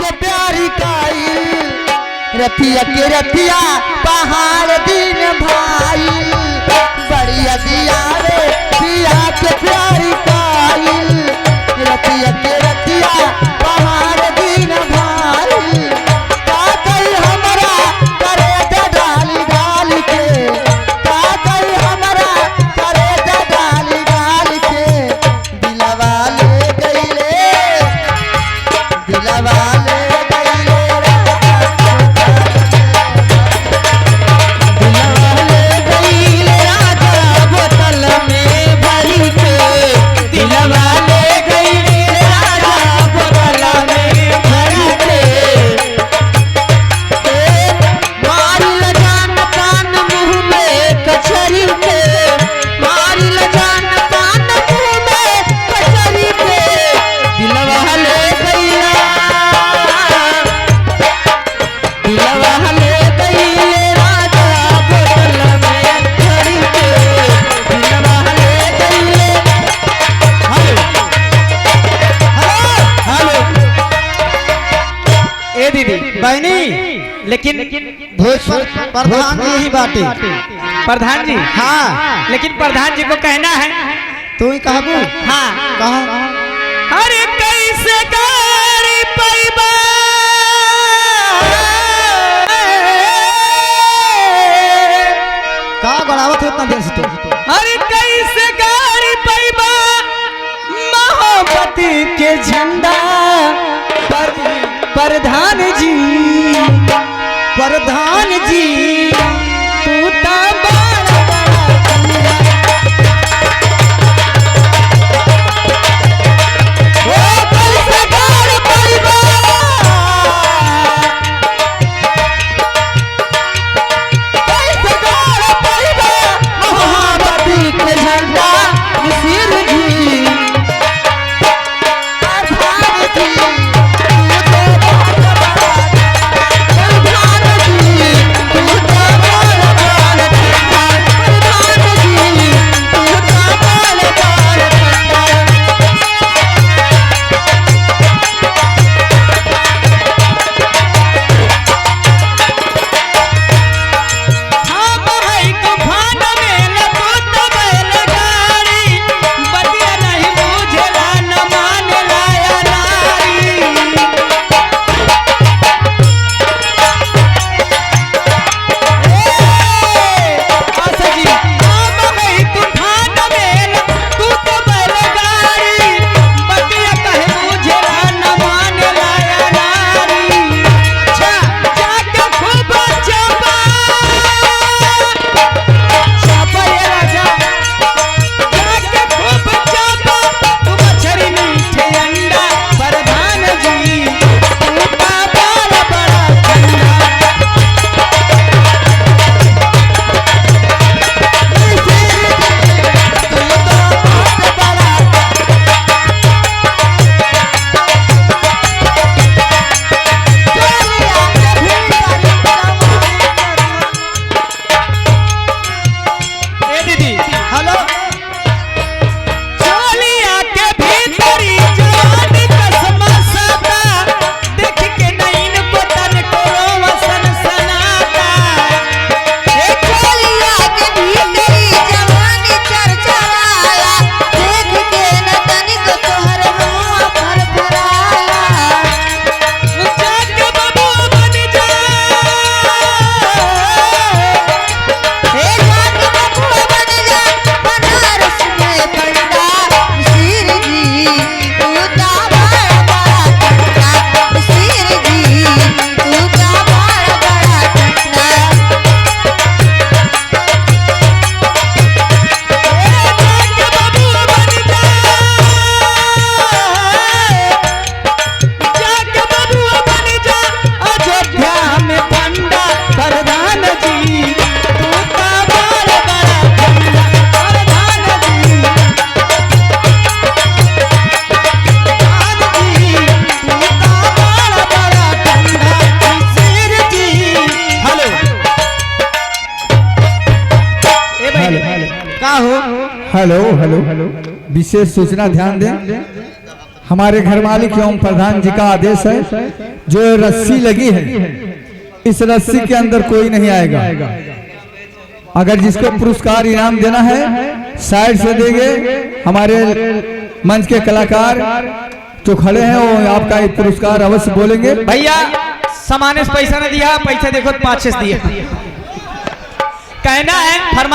के प्यारी काई रतिया के रतिया पहाड़ दिन भाई बढ़िया दिया रे पिया के प्यारी काई रतिया के रतिया पहाड़ दिन भाई का कई हमरा करे डाली डाली के का कई हमरा करे डाली डाली के दिलवा ले गईले दिलवा ले गईले लेकिन प्रधान जी ही बाटे प्रधान जी हाँ लेकिन प्रधान जी को कहना है तू ही कहबू हाँ कहा अरे कैसे गाड़ी पैबा का गड़ावत है इतना देर से तू अरे कैसे गाड़ी पैबा मोहब्बत के झंडा प्रधान जी तू तो बड़ा बड़ा ओ कैसे गाड़ी पैबा कैसे गाड़ी पैबा मोहब्बत के झंडा सिर जी प्रधान जी का हो हेलो हेलो विशेष सूचना ध्यान दें हमारे घर मालिक एवं प्रधान जी का आदेश है, जो रस्सी लगी है इस रस्सी के अंदर कोई नहीं आएगा। अगर जिसको पुरस्कार इनाम देना है साइड से देंगे। हमारे मंच के कलाकार जो खड़े हैं वो आपका एक पुरस्कार अवश्य बोलेंगे। भैया सामान्य से पैसा न दिया, पैसा देखो 5-6 दिए कहना है फरमा